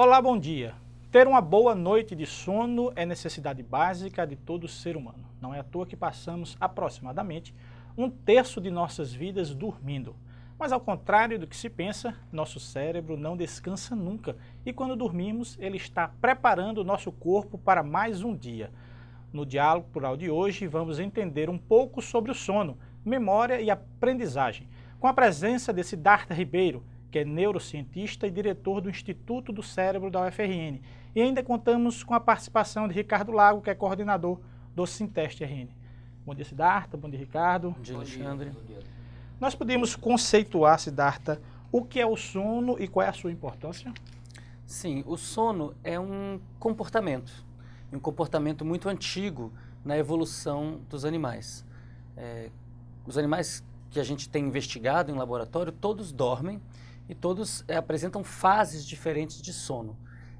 Olá, bom dia. Ter uma boa noite de sono é necessidade básica de todo ser humano. Não é à toa que passamos aproximadamente um terço de nossas vidas dormindo. Mas ao contrário do que se pensa, nosso cérebro não descansa nunca e quando dormimos ele está preparando o nosso corpo para mais um dia. No Diálogo Plural de hoje vamos entender um pouco sobre o sono, memória e aprendizagem, com a presença de Siddhartha Ribeiro, que é neurocientista e diretor do Instituto do Cérebro da UFRN. E ainda contamos com a participação de Ricardo Lago, que é coordenador do Sinteste RN. Bom dia, Siddhartha. Bom dia, Ricardo. Bom dia, Alexandre. Bom dia. Nós podemos conceituar, Siddhartha, o que é o sono e qual é a sua importância? Sim, o sono é um comportamento muito antigo na evolução dos animais. Os animais que a gente tem investigado em laboratório, todos dormem e todos apresentam fases diferentes de sono.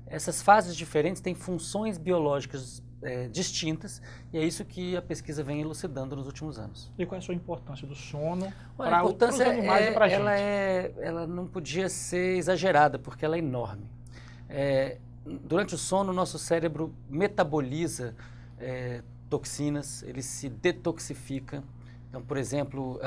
Essas fases diferentes têm funções biológicas distintas e é isso que a pesquisa vem elucidando nos últimos anos. E qual é a sua importância do sono para os animais e para a gente? Ela não podia ser exagerada porque ela é enorme. Durante o sono, o nosso cérebro metaboliza toxinas, ele se detoxifica. Então, por exemplo,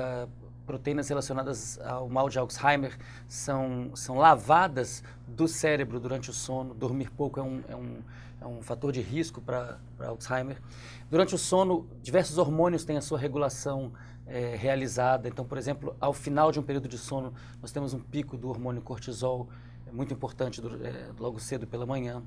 proteínas relacionadas ao mal de Alzheimer são lavadas do cérebro durante o sono. Dormir pouco é um fator de risco para Alzheimer. Durante o sono, diversos hormônios têm a sua regulação realizada. Então, por exemplo, ao final de um período de sono, nós temos um pico do hormônio cortisol, muito importante logo cedo pela manhã.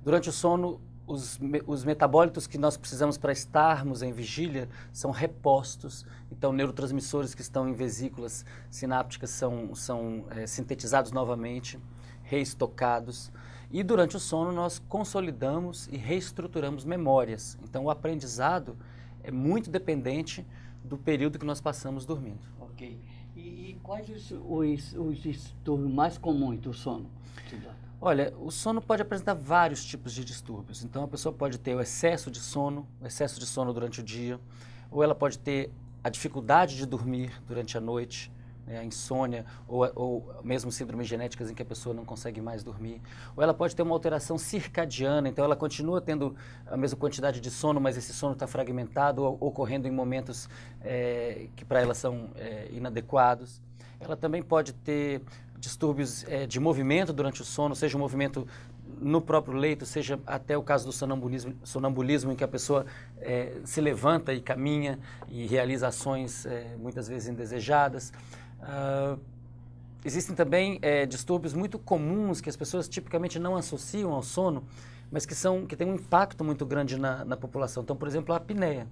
Durante o sono, os metabólitos que nós precisamos para estarmos em vigília são repostos. Então, neurotransmissores que estão em vesículas sinápticas são sintetizados novamente, reestocados. E durante o sono, nós consolidamos e reestruturamos memórias. Então, o aprendizado é muito dependente do período que nós passamos dormindo. Ok. E quais os distúrbios mais comuns do sono? Olha, o sono pode apresentar vários tipos de distúrbios. Então, a pessoa pode ter o excesso de sono durante o dia, ou ela pode ter a dificuldade de dormir durante a noite, a insônia, ou mesmo síndromes genéticas em que a pessoa não consegue mais dormir. Ou ela pode ter uma alteração circadiana, então ela continua tendo a mesma quantidade de sono, mas esse sono está fragmentado, ocorrendo em momentos que para ela são inadequados. Ela também pode ter distúrbios de movimento durante o sono, seja um movimento no próprio leito, seja até o caso do sonambulismo em que a pessoa se levanta e caminha e realiza ações muitas vezes indesejadas. Existem também distúrbios muito comuns que as pessoas tipicamente não associam ao sono, mas que têm um impacto muito grande na população. Então, por exemplo, a apneia.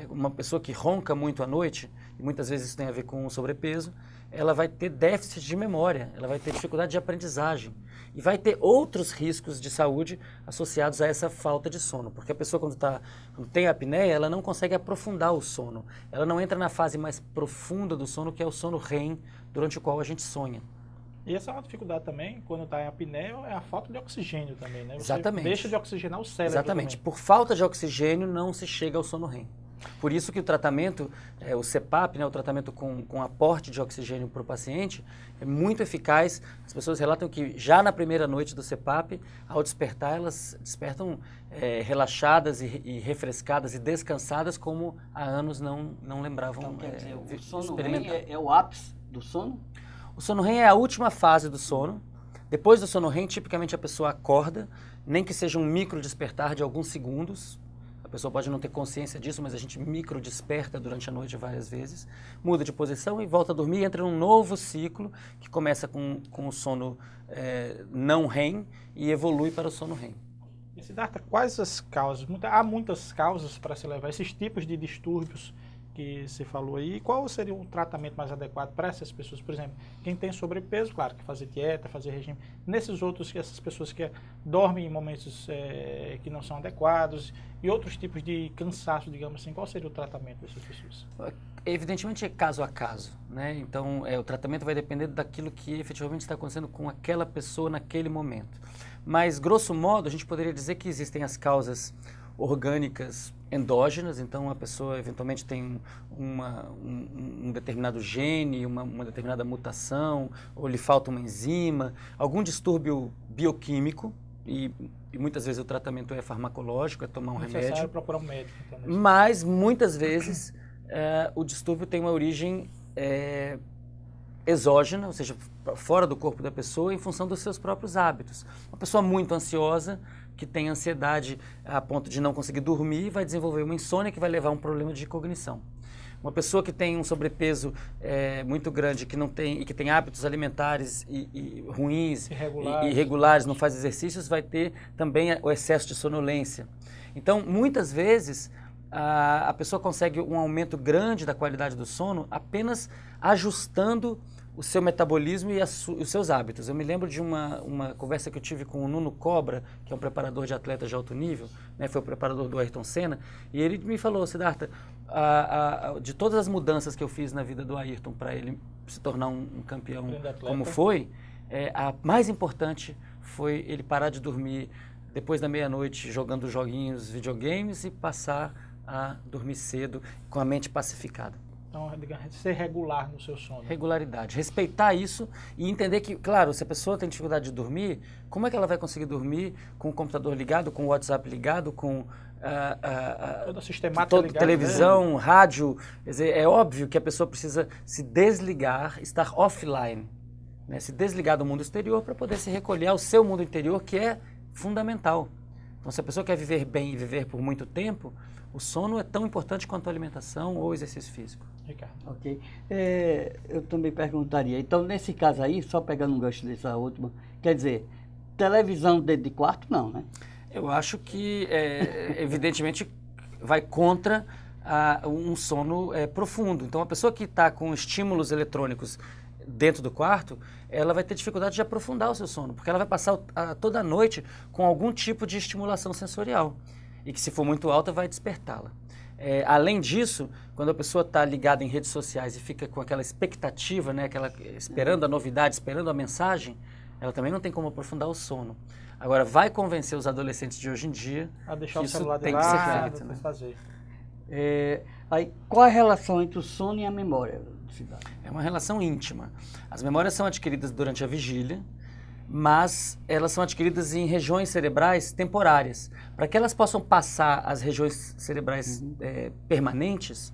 Uma pessoa que ronca muito à noite, e muitas vezes isso tem a ver com o sobrepeso, ela vai ter déficit de memória, ela vai ter dificuldade de aprendizagem e vai ter outros riscos de saúde associados a essa falta de sono, porque a pessoa quando tem apneia, ela não consegue aprofundar o sono, ela não entra na fase mais profunda do sono, que é o sono REM, durante o qual a gente sonha. E essa é uma dificuldade também, quando está em apneia, é a falta de oxigênio também, né? Você Exatamente. deixa de oxigenar o cérebro. Exatamente. Também. Por falta de oxigênio, não se chega ao sono REM. Por isso que o tratamento, o CPAP, o tratamento com aporte de oxigênio para o paciente, é muito eficaz. As pessoas relatam que já na primeira noite do CPAP, ao despertar, elas despertam relaxadas e refrescadas e descansadas, como há anos não lembravam. Então, quer dizer, o sono REM é o ápice do sono? O sono REM é a última fase do sono. Depois do sono REM, tipicamente a pessoa acorda, nem que seja um micro despertar de alguns segundos. A pessoa pode não ter consciência disso, mas a gente micro desperta durante a noite várias vezes, muda de posição e volta a dormir e entra num novo ciclo que começa com o sono não REM e evolui para o sono REM. E Siddhartha, quais as causas? Há muitas causas para se levar esses tipos de distúrbios que você falou aí. Qual seria o tratamento mais adequado para essas pessoas? Por exemplo, quem tem sobrepeso, claro, que fazer dieta, fazer regime. Nesses outros, essas pessoas que dormem em momentos que não são adequados e outros tipos de cansaço, digamos assim, qual seria o tratamento dessas pessoas? Evidentemente é caso a caso, né? Então, o tratamento vai depender daquilo que efetivamente está acontecendo com aquela pessoa naquele momento. Mas, grosso modo, a gente poderia dizer que existem as causas orgânicas endógenas, então a pessoa eventualmente tem um determinado gene, uma determinada mutação, ou lhe falta uma enzima, algum distúrbio bioquímico, e muitas vezes o tratamento é farmacológico, é tomar um remédio. Procurar um médico. Então, mas muitas vezes o distúrbio tem uma origem exógena, ou seja, fora do corpo da pessoa, em função dos seus próprios hábitos. Uma pessoa muito ansiosa, que tem ansiedade a ponto de não conseguir dormir, vai desenvolver uma insônia que vai levar a um problema de cognição. Uma pessoa que tem um sobrepeso muito grande, que não tem, e que tem hábitos alimentares ruins, irregulares, não faz exercícios, vai ter também o excesso de sonolência. Então, muitas vezes, a pessoa consegue um aumento grande da qualidade do sono apenas ajustando o seu metabolismo e os seus hábitos. Eu me lembro de uma conversa que eu tive com o Nuno Cobra, que é um preparador de atletas de alto nível, né, foi o preparador do Ayrton Senna, e ele me falou: Siddhartha, de todas as mudanças que eu fiz na vida do Ayrton para ele se tornar um campeão como foi, a mais importante foi ele parar de dormir depois da meia-noite jogando joguinhos, videogames, e passar a dormir cedo com a mente pacificada. Então, ser regular no seu sono. Regularidade. Respeitar isso e entender que, claro, se a pessoa tem dificuldade de dormir, como é que ela vai conseguir dormir com o computador ligado, com o WhatsApp ligado, com toda a sistemática ligada, televisão, rádio? Quer dizer, é óbvio que a pessoa precisa se desligar, estar offline, né? Se desligar do mundo exterior para poder se recolher ao seu mundo interior, que é fundamental. Então, se a pessoa quer viver bem e viver por muito tempo, o sono é tão importante quanto a alimentação ou o exercício físico. Ricardo. Ok. Eu também perguntaria, então nesse caso aí, só pegando um gancho dessa última, quer dizer, televisão dentro de quarto não, né? Eu acho que, evidentemente, vai contra um sono profundo. Então, a pessoa que está com estímulos eletrônicos dentro do quarto, ela vai ter dificuldade de aprofundar o seu sono, porque ela vai passar toda a noite com algum tipo de estimulação sensorial, e que, se for muito alta, vai despertá-la. Além disso, quando a pessoa está ligada em redes sociais e fica com aquela expectativa, né, esperando a novidade, esperando a mensagem, ela também não tem como aprofundar o sono. Agora, vai convencer os adolescentes de hoje em dia a deixar que o celular isso tem que ser feito, né? fazer. Aí, qual a relação entre o sono e a memória? É uma relação íntima. As memórias são adquiridas durante a vigília, mas elas são adquiridas em regiões cerebrais temporárias. Para que elas possam passar às regiões cerebrais permanentes,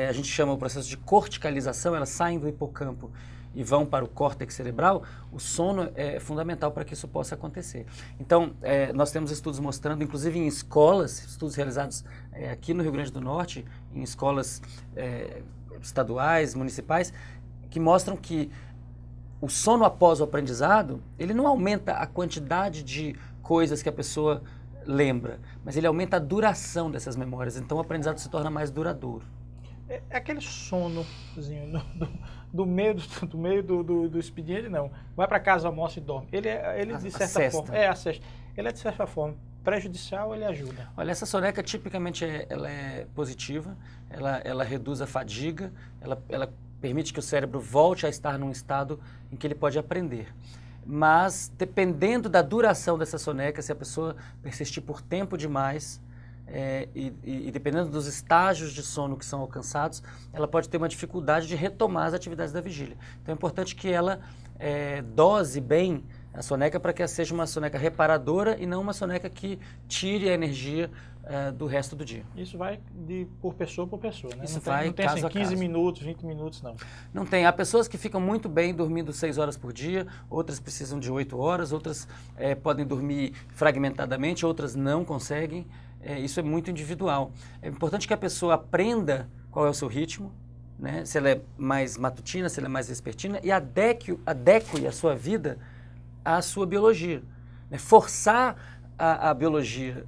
a gente chama o processo de corticalização, elas saem do hipocampo e vão para o córtex cerebral. O sono é fundamental para que isso possa acontecer. Então, nós temos estudos mostrando, inclusive em escolas, estudos realizados aqui no Rio Grande do Norte, em escolas estaduais, municipais, que mostram que o sono após o aprendizado, ele não aumenta a quantidade de coisas que a pessoa lembra, mas ele aumenta a duração dessas memórias. Então, o aprendizado se torna mais duradouro. É aquele sonozinho do meio do expediente, não. Vai para casa, almoça e dorme. Ele de certa forma, ele é de certa forma prejudicial, ele ajuda. Olha, essa soneca tipicamente ela é positiva, ela reduz a fadiga, ela permite que o cérebro volte a estar num estado em que ele pode aprender. Mas, dependendo da duração dessa soneca, se a pessoa persistir por tempo demais, e dependendo dos estágios de sono que são alcançados, ela pode ter uma dificuldade de retomar as atividades da vigília. Então, é importante que ela dose bem a soneca para que ela seja uma soneca reparadora e não uma soneca que tire a energia do resto do dia. Isso vai por pessoa, né? Isso não tem caso assim, a 15 caso. minutos, 20 minutos, não. Não tem. Há pessoas que ficam muito bem dormindo 6 horas por dia, outras precisam de 8 horas, outras podem dormir fragmentadamente, outras não conseguem. Isso é muito individual. É importante que a pessoa aprenda qual é o seu ritmo, né? Se ela é mais matutina, se ela é mais vespertina, e adeque a sua vida à sua biologia. Né? Forçar a biologia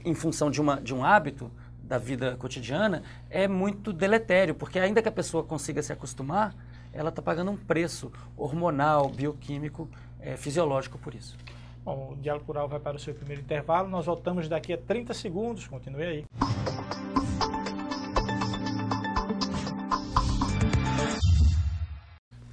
em função de um hábito da vida cotidiana é muito deletério, porque ainda que a pessoa consiga se acostumar, ela está pagando um preço hormonal, bioquímico, fisiológico por isso. Bom, o Diálogo Rural vai para o seu primeiro intervalo, nós voltamos daqui a 30 segundos, continue aí.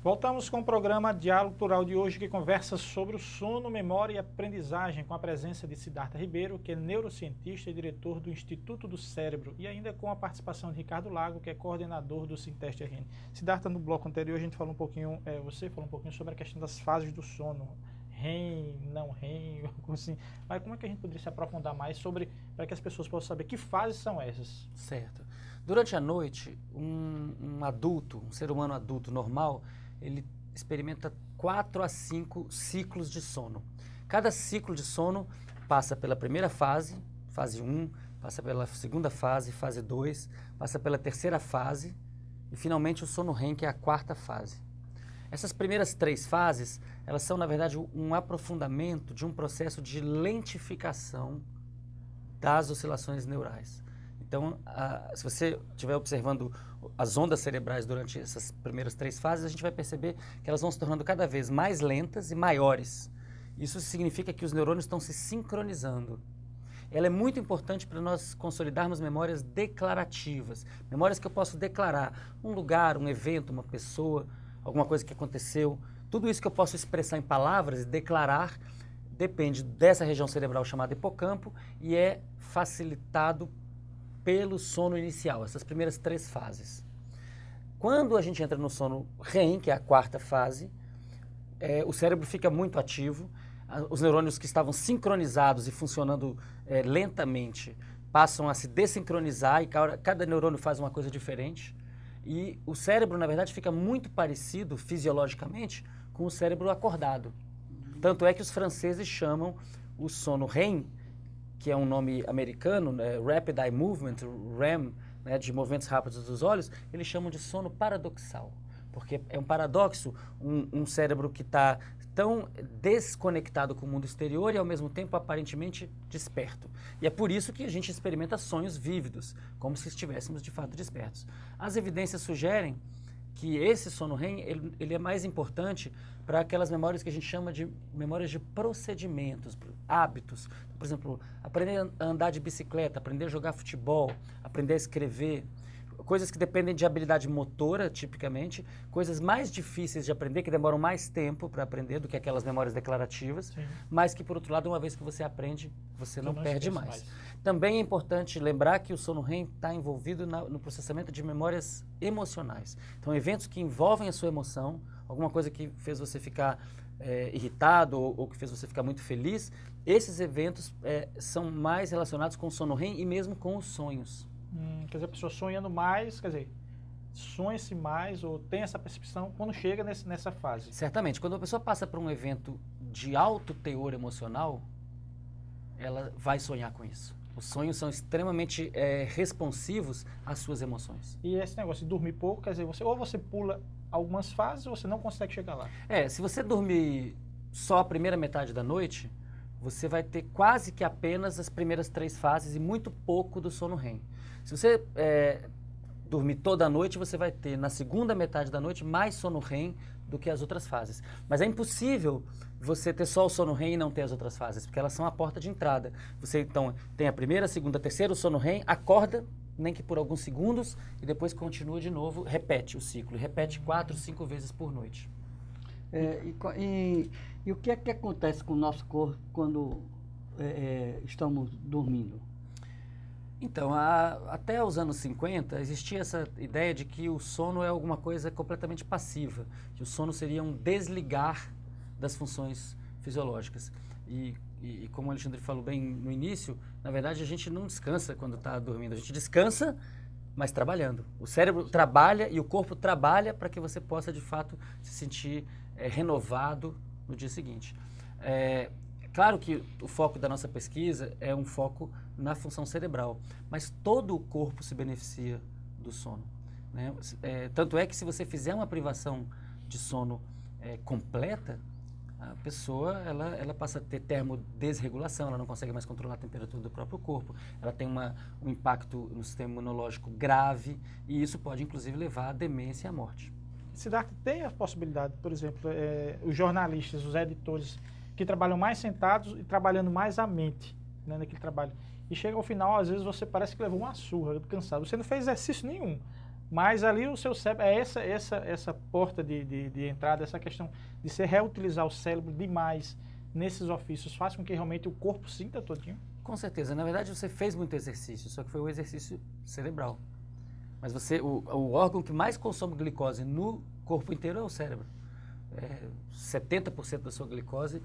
Voltamos com o programa Diálogo Plural de hoje, que conversa sobre o sono, memória e aprendizagem, com a presença de Siddhartha Ribeiro, que é neurocientista e diretor do Instituto do Cérebro, e ainda com a participação de Ricardo Lago, que é coordenador do Sinteste RN. Siddhartha, no bloco anterior a gente falou um pouquinho, você falou um pouquinho sobre a questão das fases do sono, REM, não REM, assim. Mas como é que a gente poderia se aprofundar mais sobre, para que as pessoas possam saber que fases são essas? Certo. Durante a noite, um adulto, um ser humano adulto normal, ele experimenta 4 a 5 ciclos de sono. Cada ciclo de sono passa pela primeira fase, fase 1, passa pela segunda fase, fase 2, passa pela terceira fase e finalmente o sono REM, que é a quarta fase. Essas primeiras 3 fases, elas são na verdade um aprofundamento de um processo de lentificação das oscilações neurais. Então, se você estiver observando as ondas cerebrais durante essas primeiras 3 fases, a gente vai perceber que elas vão se tornando cada vez mais lentas e maiores. Isso significa que os neurônios estão se sincronizando. Ela é muito importante para nós consolidarmos memórias declarativas, memórias que eu posso declarar, um lugar, um evento, uma pessoa, alguma coisa que aconteceu. Tudo isso que eu posso expressar em palavras e declarar depende dessa região cerebral chamada hipocampo e é facilitado pelo sono inicial, essas primeiras 3 fases. Quando a gente entra no sono REM, que é a quarta fase, o cérebro fica muito ativo, os neurônios que estavam sincronizados e funcionando lentamente passam a se desincronizar e cada neurônio faz uma coisa diferente. E o cérebro, na verdade, fica muito parecido fisiologicamente com o cérebro acordado. Tanto é que os franceses chamam o sono REM, que é um nome americano, né, Rapid Eye Movement, REM, né, de movimentos rápidos dos olhos, eles chamam de sono paradoxal, porque é um paradoxo, um cérebro que está tão desconectado com o mundo exterior e ao mesmo tempo aparentemente desperto. E é por isso que a gente experimenta sonhos vívidos, como se estivéssemos de fato despertos. As evidências sugerem que esse sono REM, ele é mais importante para aquelas memórias que a gente chama de memórias de procedimentos, hábitos. Por exemplo, aprender a andar de bicicleta, aprender a jogar futebol, aprender a escrever, coisas que dependem de habilidade motora, tipicamente, coisas mais difíceis de aprender, que demoram mais tempo para aprender do que aquelas memórias declarativas, sim, mas que, por outro lado, uma vez que você aprende, você não perde mais. Também é importante lembrar que o sono REM está envolvido no processamento de memórias emocionais. Então, eventos que envolvem a sua emoção, alguma coisa que fez você ficar irritado ou que fez você ficar muito feliz, esses eventos são mais relacionados com o sono REM e mesmo com os sonhos. Quer dizer, a pessoa sonhando mais, quer dizer, sonha-se mais ou tem essa percepção quando chega nessa fase. Certamente. Quando a pessoa passa por um evento de alto teor emocional, ela vai sonhar com isso. Os sonhos são extremamente responsivos às suas emoções. E esse negócio de dormir pouco, quer dizer, ou você pula algumas fases ou você não consegue chegar lá. Se você dormir só a primeira metade da noite, você vai ter quase que apenas as primeiras 3 fases e muito pouco do sono REM. Se você dormir toda a noite, você vai ter na segunda metade da noite mais sono REM do que as outras fases. Mas é impossível você ter só o sono REM e não ter as outras fases, porque elas são a porta de entrada. Você então tem a primeira, a segunda, a terceira, o sono REM, acorda, nem que por alguns segundos, e depois continua de novo, repete o ciclo, repete 4, 5 vezes por noite. E o que é que acontece com o nosso corpo quando estamos dormindo? Então, até os anos 50, existia essa ideia de que o sono é alguma coisa completamente passiva, que o sono seria um desligar das funções fisiológicas. E como o Alexandre falou bem no início, na verdade a gente não descansa quando está dormindo, a gente descansa, mas trabalhando. O cérebro trabalha e o corpo trabalha para que você possa, de fato, se sentir renovado no dia seguinte. Claro que o foco da nossa pesquisa é um foco na função cerebral, mas todo o corpo se beneficia do sono, né? Tanto é que se você fizer uma privação de sono completa, a pessoa ela passa a ter termodesregulação, ela não consegue mais controlar a temperatura do próprio corpo, ela tem um impacto no sistema imunológico grave e isso pode inclusive levar à demência e à morte. Siddhartha, tem a possibilidade, por exemplo, os jornalistas, os editores, que trabalham mais sentados e trabalhando mais a mente, né, naquele trabalho. E chega ao final, às vezes você parece que levou uma surra, cansado. Você não fez exercício nenhum, Mas ali o seu cérebro, é essa porta de entrada, essa questão de você reutilizar o cérebro demais nesses ofícios, faz com que realmente o corpo sinta todinho? Com certeza. Na verdade, você fez muito exercício, só que foi o exercício cerebral. Mas o órgão que mais consome glicose no corpo inteiro é o cérebro. 70% da sua glicose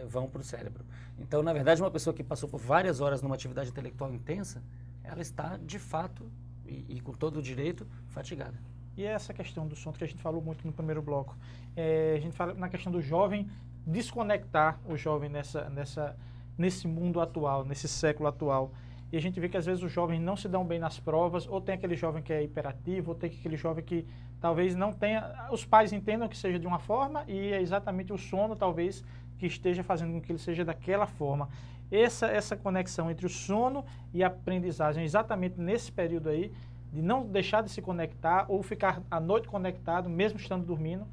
vão para o cérebro. Então, na verdade, uma pessoa que passou por várias horas numa atividade intelectual intensa, ela está, de fato, e com todo o direito, fatigada. E essa questão do sono que a gente falou muito no primeiro bloco, a gente fala na questão do jovem, desconectar o jovem nesse mundo atual, nesse século atual. E a gente vê que às vezes os jovens não se dão bem nas provas, ou tem aquele jovem que é hiperativo, ou tem aquele jovem que talvez não tenha, os pais entendam que seja de uma forma e é exatamente o sono talvez que esteja fazendo com que ele seja daquela forma. Essa conexão entre o sono e a aprendizagem, exatamente nesse período aí, de não deixar de se conectar ou ficar à noite conectado, mesmo estando dormindo,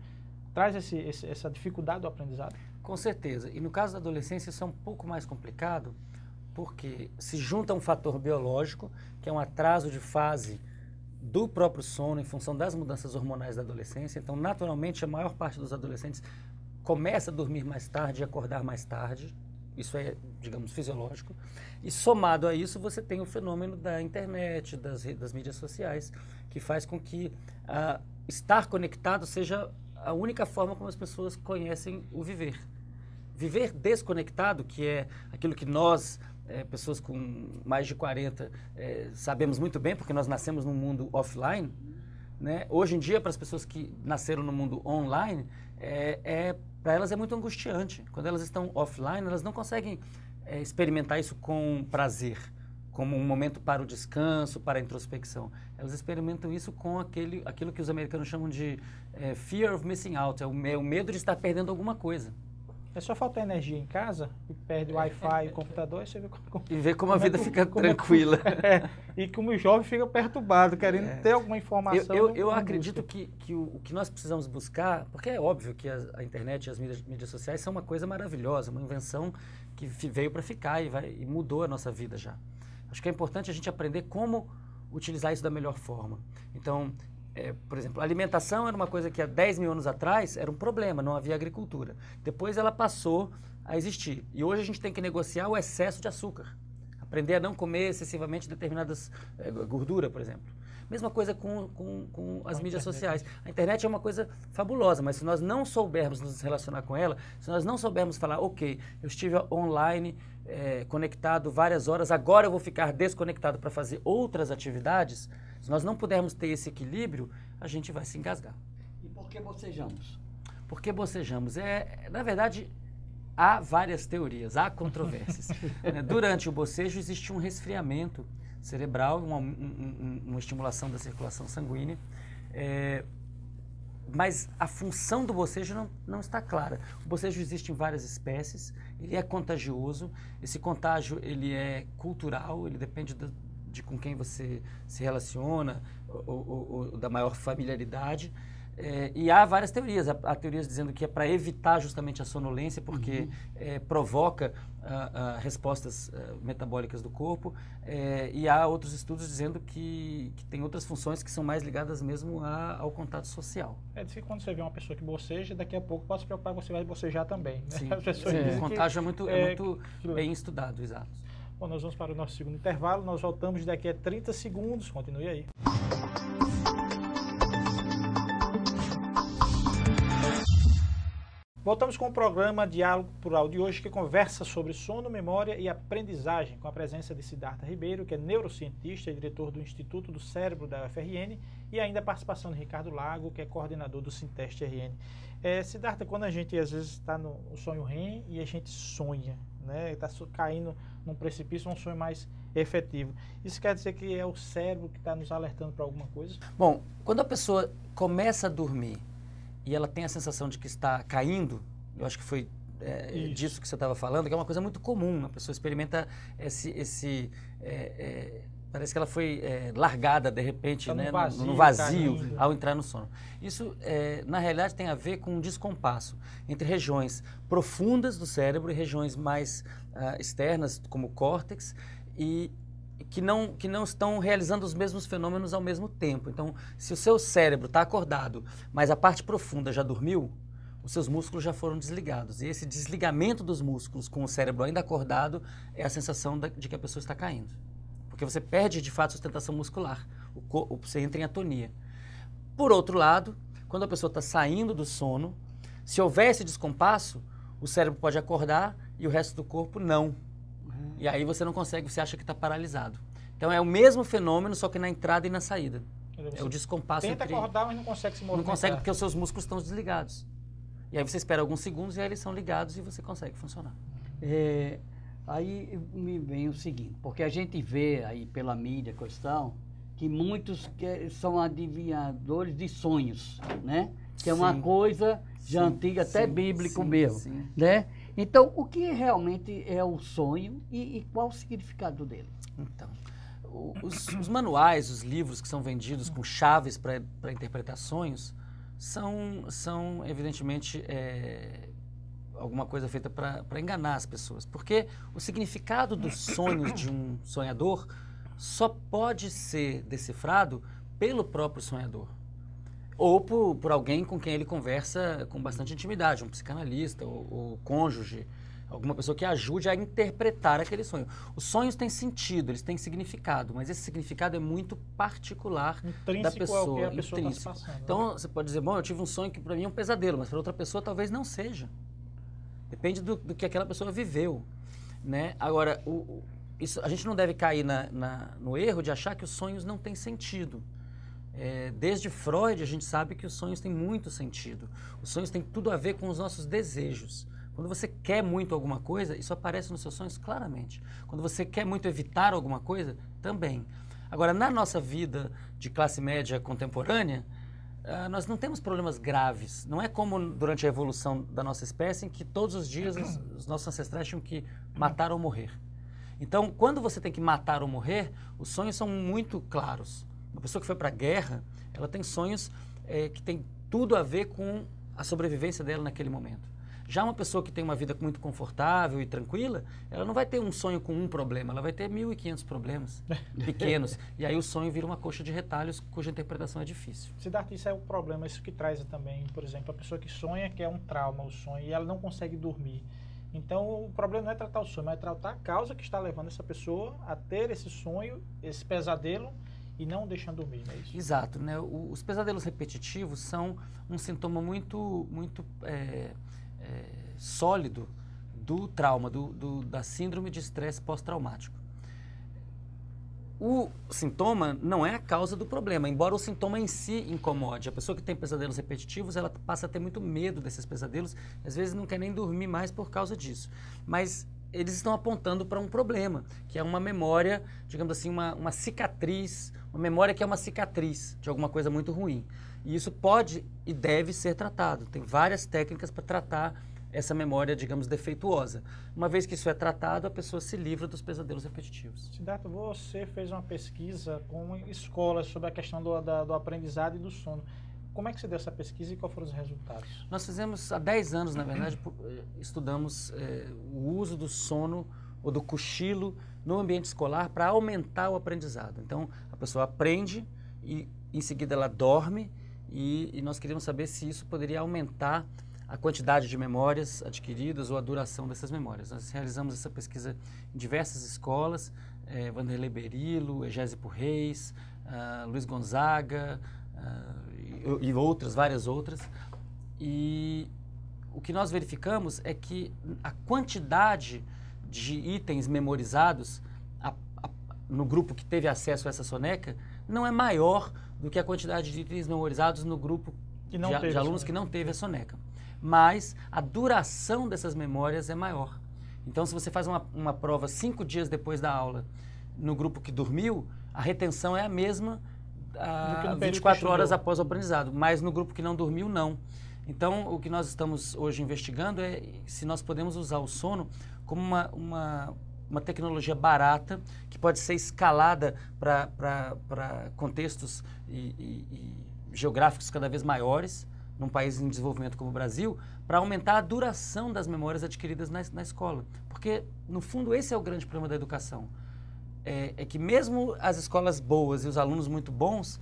traz essa dificuldade do aprendizado? Com certeza. E no caso da adolescência isso é um pouco mais complicado, porque se junta um fator biológico, que é um atraso de fase do próprio sono em função das mudanças hormonais da adolescência. Então, naturalmente, a maior parte dos adolescentes começa a dormir mais tarde e acordar mais tarde. Isso é, digamos, fisiológico. E somado a isso, você tem o fenômeno da internet, das mídias sociais, que faz com que estar conectado seja a única forma como as pessoas conhecem o viver. Viver desconectado, que é aquilo que nós, pessoas com mais de 40, sabemos muito bem, porque nós nascemos num mundo offline, né? Hoje em dia, para as pessoas que nasceram no mundo online, para elas é muito angustiante. Quando elas estão offline, elas não conseguem experimentar isso com prazer, como um momento para o descanso, para a introspecção. Elas experimentam isso com aquilo que os americanos chamam de fear of missing out, é o medo de estar perdendo alguma coisa. É só faltar energia em casa, e perde o Wi-Fi e o computador, e você vê como a vida fica tranquila. E como o jovem fica perturbado, querendo ter alguma informação. Eu acredito que o que nós precisamos buscar, porque é óbvio que a internet e as mídias sociais são uma coisa maravilhosa, uma invenção que veio para ficar e mudou a nossa vida já. Acho que é importante a gente aprender como utilizar isso da melhor forma. Então, por exemplo, a alimentação era uma coisa que há 10 mil anos atrás era um problema, não havia agricultura. Depois ela passou a existir. E hoje a gente tem que negociar o excesso de açúcar. Aprender a não comer excessivamente determinadas gordura, por exemplo. Mesma coisa com as mídias sociais. A internet é uma coisa fabulosa, mas se nós não soubermos nos relacionar com ela, se nós não soubermos falar, ok, eu estive online, conectado várias horas, agora eu vou ficar desconectado para fazer outras atividades, se nós não pudermos ter esse equilíbrio, a gente vai se engasgar. E por que bocejamos? Por que bocejamos? Na verdade, há várias teorias, há controvérsias. Durante o bocejo existe um resfriamento cerebral, uma estimulação da circulação sanguínea, mas a função do bocejo não está clara. O bocejo existe em várias espécies, ele é contagioso, esse contágio ele é cultural, ele depende de com quem você se relaciona, ou da maior familiaridade. E há várias teorias. Há teorias dizendo que é para evitar justamente a sonolência, porque provoca respostas metabólicas do corpo. E há outros estudos dizendo que tem outras funções que são mais ligadas mesmo ao contato social. Diz que quando você vê uma pessoa que boceja, daqui a pouco pode se preocupar que você vai bocejar também. Né? Sim. As pessoas O contágio é muito bem estudado, exato. Bom, nós vamos para o nosso segundo intervalo, nós voltamos daqui a 30 segundos, continue aí. Voltamos com o programa Diálogo Plural de hoje, que conversa sobre sono, memória e aprendizagem, com a presença de Siddhartha Ribeiro, que é neurocientista e diretor do Instituto do Cérebro da UFRN, e ainda a participação de Ricardo Lago, que é coordenador do Sinteste RN. Siddhartha, quando a gente às vezes está no sonho REM e a gente sonha, né, está caindo num precipício, um sonho mais efetivo. Isso quer dizer que é o cérebro que está nos alertando para alguma coisa? Bom, quando a pessoa começa a dormir e ela tem a sensação de que está caindo, eu acho que foi disso que você estava falando, que é uma coisa muito comum, a pessoa experimenta parece que ela foi largada de repente, tá, né, no vazio ao entrar no sono. Isso, na realidade, tem a ver com um descompasso entre regiões profundas do cérebro e regiões mais externas, como o córtex, e que não estão realizando os mesmos fenômenos ao mesmo tempo. Então, se o seu cérebro está acordado, mas a parte profunda já dormiu, os seus músculos já foram desligados. E esse desligamento dos músculos com o cérebro ainda acordado é a sensação de que a pessoa está caindo. Porque você perde, de fato, sustentação muscular. Você entra em atonia. Por outro lado, quando a pessoa está saindo do sono, se houver esse descompasso, o cérebro pode acordar e o resto do corpo não. E aí você não consegue, você acha que está paralisado. Então é o mesmo fenômeno, só que na entrada e na saída. É o descompasso tenta entre... acordar, mas não consegue se movimentar. Não consegue porque os seus músculos estão desligados. E aí você espera alguns segundos e aí eles são ligados e você consegue funcionar. Aí me vem o seguinte, porque a gente vê aí pela mídia, questão, que muitos são adivinhadores de sonhos, né? Que é uma coisa já antiga, até bíblico mesmo, né? Então, o que realmente é o sonho e qual o significado dele? Então, os manuais, os livros que são vendidos com chaves para interpretar sonhos são evidentemente, alguma coisa feita para enganar as pessoas. Porque o significado dos sonhos de um sonhador só pode ser decifrado pelo próprio sonhador. Ou por alguém com quem ele conversa com bastante intimidade, um psicanalista ou cônjuge, alguma pessoa que ajude a interpretar aquele sonho. Os sonhos têm sentido, eles têm significado, mas esse significado é muito particular da pessoa. É o que a pessoa está passando, então, você pode dizer, bom, eu tive um sonho que para mim é um pesadelo, mas para outra pessoa talvez não seja. Depende do que aquela pessoa viveu, né? Agora, a gente não deve cair no erro de achar que os sonhos não têm sentido. Desde Freud, a gente sabe que os sonhos têm muito sentido. Os sonhos têm tudo a ver com os nossos desejos. Quando você quer muito alguma coisa, isso aparece nos seus sonhos claramente. Quando você quer muito evitar alguma coisa, também. Agora, na nossa vida de classe média contemporânea, nós não temos problemas graves. Não é como durante a evolução da nossa espécie, em que todos os dias os nossos ancestrais tinham que matar ou morrer. Então, quando você tem que matar ou morrer, os sonhos são muito claros. Uma pessoa que foi para a guerra, ela tem sonhos que tem tudo a ver com a sobrevivência dela naquele momento. Já uma pessoa que tem uma vida muito confortável e tranquila, ela não vai ter um sonho com um problema, ela vai ter 1.500 problemas pequenos. E aí o sonho vira uma coxa de retalhos cuja interpretação é difícil. Siddhartha, isso é o problema, isso que traz também, por exemplo, a pessoa que sonha que é um trauma, o sonho, e ela não consegue dormir. Então, o problema não é tratar o sonho, mas é tratar a causa que está levando essa pessoa a ter esse sonho, esse pesadelo, e não deixando dormir, não é isso? Exato, né? Os pesadelos repetitivos são um sintoma muito sólido do trauma, da síndrome de estresse pós-traumático. O sintoma não é a causa do problema, embora o sintoma em si incomode. A pessoa que tem pesadelos repetitivos, ela passa a ter muito medo desses pesadelos, às vezes não quer nem dormir mais por causa disso. Mas eles estão apontando para um problema, que é uma memória, digamos assim, uma cicatriz, uma memória que é uma cicatriz de alguma coisa muito ruim. E isso pode e deve ser tratado. Tem várias técnicas para tratar essa memória, digamos, defeituosa. Uma vez que isso é tratado, a pessoa se livra dos pesadelos repetitivos. Siddhartha, você fez uma pesquisa com escolas sobre a questão do aprendizado e do sono. Como é que você deu essa pesquisa e quais foram os resultados? Nós fizemos, há 10 anos, na verdade, estudamos o uso do sono ou do cochilo no ambiente escolar para aumentar o aprendizado. Então, a pessoa aprende e, em seguida, ela dorme e nós queríamos saber se isso poderia aumentar a quantidade de memórias adquiridas ou a duração dessas memórias. Nós realizamos essa pesquisa em diversas escolas, Vanderlei Berilo, Egésipo Reis, Luiz Gonzaga e várias outras. E o que nós verificamos é que a quantidade de itens memorizados no grupo que teve acesso a essa soneca não é maior do que a quantidade de itens memorizados no grupo de alunos que não teve a soneca. Mas a duração dessas memórias é maior. Então, se você faz uma prova 5 dias depois da aula no grupo que dormiu, a retenção é a mesma 24 horas após o aprendizado, mas no grupo que não dormiu, não. Então, o que nós estamos hoje investigando é se nós podemos usar o sono como uma tecnologia barata que pode ser escalada para contextos e geográficos cada vez maiores, num país em desenvolvimento como o Brasil, para aumentar a duração das memórias adquiridas na escola. Porque, no fundo, esse é o grande problema da educação. é que mesmo as escolas boas e os alunos muito bons,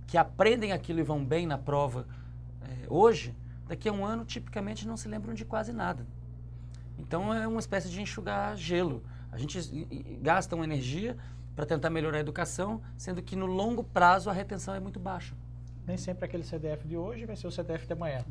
que aprendem aquilo e vão bem na prova hoje, daqui a um ano, tipicamente, não se lembram de quase nada. Então, é uma espécie de enxugar gelo. A gente gasta uma energia para tentar melhorar a educação, sendo que no longo prazo a retenção é muito baixa. Nem sempre aquele CDF de hoje vai ser o CDF de amanhã.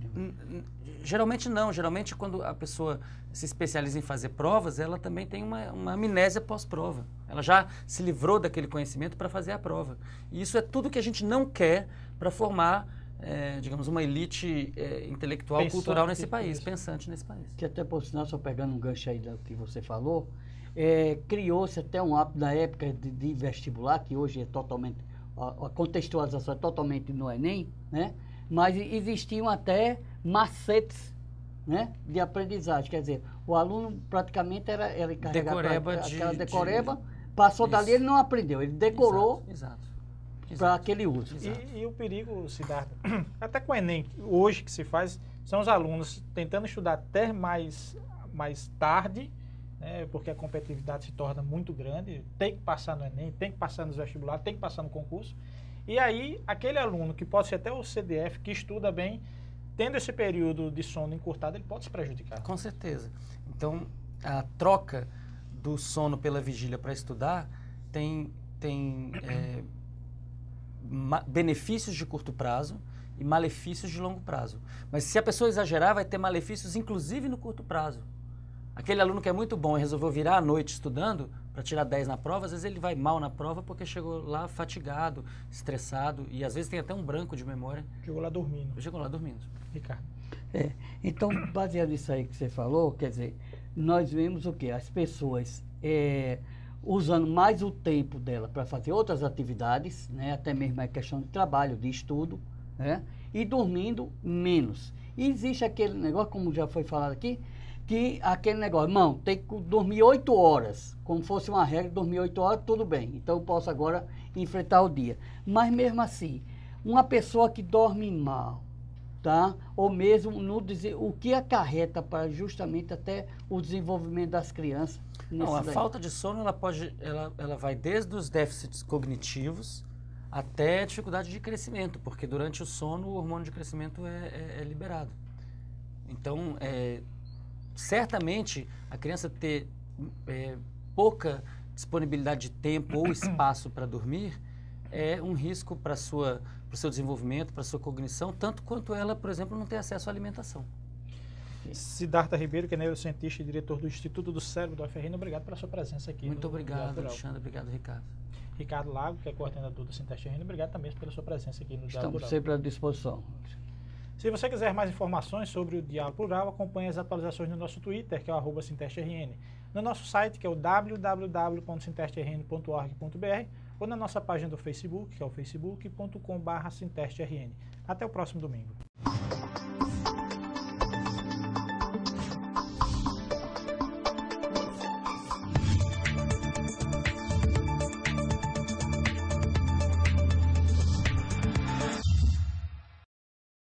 Geralmente não. Geralmente, quando a pessoa se especializa em fazer provas, ela também tem uma amnésia pós-prova. Ela já se livrou daquele conhecimento para fazer a prova. E isso é tudo que a gente não quer para formar, digamos, uma elite intelectual, pensante, cultural nesse país, pensante nesse país. Que até, por sinal, só pegando um gancho aí do que você falou, criou-se até um hábito na época de vestibular, que hoje é totalmente... A contextualização é totalmente no Enem, né? Mas existiam até macetes, né, de aprendizagem. Quer dizer, o aluno praticamente era encarregado aquela decoreba, passou dali, ele não aprendeu, ele decorou para aquele uso. E o perigo, Siddhartha, até com o Enem, hoje que se faz, são os alunos tentando estudar até mais tarde, porque a competitividade se torna muito grande, tem que passar no Enem, tem que passar nos vestibulares, tem que passar no concurso. E aí, aquele aluno que pode ser até o CDF, que estuda bem, tendo esse período de sono encurtado, ele pode se prejudicar. Com certeza. Então, a troca do sono pela vigília para estudar tem benefícios de curto prazo e malefícios de longo prazo. Mas se a pessoa exagerar, vai ter malefícios, inclusive no curto prazo. Aquele aluno que é muito bom e resolveu virar à noite estudando para tirar 10 na prova, às vezes ele vai mal na prova porque chegou lá fatigado, estressado e às vezes tem até um branco de memória. Chegou lá dormindo. Ricardo. Então, baseado nisso aí que você falou, quer dizer, nós vemos o quê? As pessoas usando mais o tempo dela para fazer outras atividades, né? Até mesmo a questão de trabalho, de estudo, né? E dormindo menos. E existe aquele negócio, como já foi falado aqui, que aquele negócio, não, tem que dormir 8 horas, como fosse uma regra, dormir 8 horas, tudo bem, então eu posso agora enfrentar o dia. Mas mesmo assim, uma pessoa que dorme mal, tá? Ou mesmo o que acarreta para justamente até o desenvolvimento das crianças. Não, a falta de sono, ela vai desde os déficits cognitivos até a dificuldade de crescimento, porque durante o sono o hormônio de crescimento é liberado. Então, certamente, a criança ter pouca disponibilidade de tempo ou espaço para dormir é um risco para o seu desenvolvimento, para a sua cognição, tanto quanto ela, por exemplo, não ter acesso à alimentação. Siddhartha Ribeiro, que é neurocientista e diretor do Instituto do Cérebro da UFRN, obrigado pela sua presença aqui. Muito obrigado, Alexandre. Obrigado, Ricardo. Ricardo Lago, que é coordenador do Sinteste RN, obrigado também pela sua presença aqui no Diálogo Plural. Estamos sempre à disposição. Se você quiser mais informações sobre o Diálogo Plural, acompanhe as atualizações no nosso Twitter, que é o @SintesteRN, no nosso site, que é o www.sintesterrn.org.br, ou na nossa página do Facebook, que é o facebook.com/SintesteRN. Até o próximo domingo.